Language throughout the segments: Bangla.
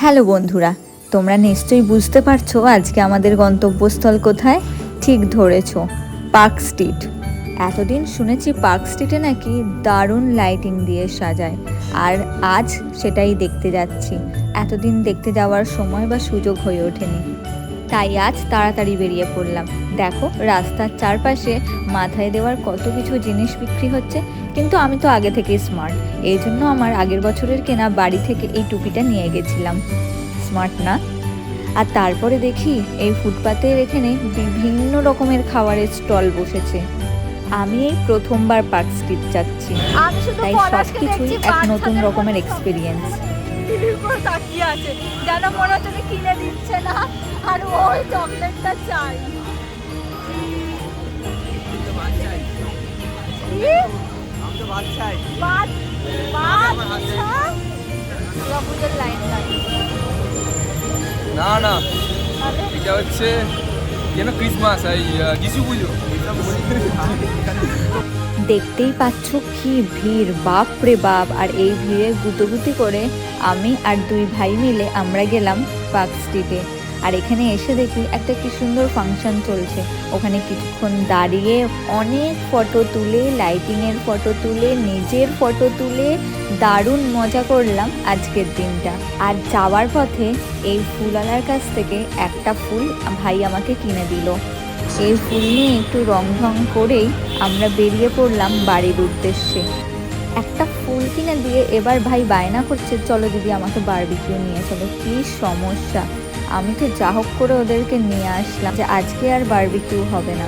হ্যালো বন্ধুরা, তোমরা নিশ্চয়ই বুঝতে পারছো আজকে আমাদের গন্তব্যস্থল কোথায়। ঠিক ধরেছো, পার্ক স্ট্রিট। এতদিন শুনেছি পার্ক স্ট্রিটে নাকি দারুণ লাইটিং দিয়ে সাজায়, আর আজ সেটাই দেখতে যাচ্ছি। এতদিন দেখতে যাওয়ার সময় বা সুযোগ হয়ে ওঠেনি, তাই আজ তাড়াতাড়ি বেরিয়ে পড়লাম। দেখো রাস্তার চারপাশে মাথায় দেওয়ার কত কিছু জিনিস বিক্রি হচ্ছে, কিন্তু আমি তো আগে থেকেই স্মার্ট, এই জন্য আমার আগের বছরের কেনা বাড়ি থেকে এই টুপিটা নিয়ে গেছিলাম। স্মার্ট না? আর তারপরে দেখি এই ফুটপাতের এখানে বিভিন্ন রকমের খাবারের স্টল বসেছে। আমি এই প্রথমবার পার্ক স্ট্রিট যাচ্ছি, তাই সব কিছুই এক নতুন রকমের এক্সপিরিয়েন্স। তাকিয়ে আছে যেন মনে হচ্ছে কিনে দিচ্ছে না, আর ওই চকলেটটা চাই। না না, এটা হচ্ছে যেন ক্রিসমাস, এই যিশু পুজো। দেখতেই পাচ্ছ কি ভিড়, বাপ রে বাপ। আর এই ভিড়ে গুতোগুতি করে আমি আর দুই ভাই মিলে আমরা গেলাম পার্ক স্ট্রিটে। আর এখানে এসে দেখি একটা কি সুন্দর ফাংশন চলছে। ওখানে কিছুক্ষণ দাঁড়িয়ে অনেক ফটো তুলে, লাইটিংয়ের ফটো তুলে, নিজের ফটো তুলে দারুণ মজা করলাম আজকের দিনটা। আর যাওয়ার পথে এই ফুলওয়ালার কাছ থেকে একটা ফুল ভাই আমাকে কিনে দিল। এই ফুল নিয়ে একটু রং ঢং করেই আমরা বেরিয়ে পড়লাম বাড়ির উদ্দেশ্যে। একটা ফুল কিনে দিয়ে এবার ভাই বায়না করছে, চলো দিদি আমাকে বারবিকিউ নিয়ে চলো। কি সমস্যা, আমি তো যা হোক করে ওদেরকে নিয়ে আসলাম যে আজকে আর বারবিকিউ হবে না।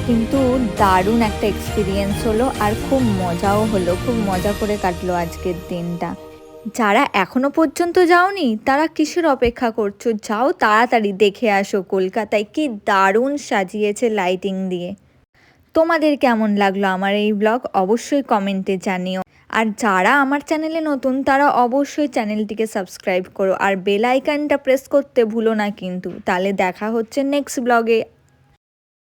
কিন্তু দারুণ একটা এক্সপিরিয়েন্স হলো, আর খুব মজাও হলো, খুব মজা করে কাটলো আজকের দিনটা। যারা এখনো পর্যন্ত যাওনি তারা কিসের অপেক্ষা করছো, যাও তাড়াতাড়ি দেখে আসো। কলকাতায় কি দারুণ সাজিয়েছে লাইটিং দিয়ে। তোমাদের কেমন লাগলো আমার এই ব্লগ অবশ্যই কমেন্টে জানিও। আর যারা আমার চ্যানেলে নতুন তারা অবশ্যই চ্যানেলটিকে সাবস্ক্রাইব করো, আর বেল আইকনটা প্রেস করতে ভুলো না কিন্তু। তাহলে দেখা হচ্ছে নেক্সট ব্লগে।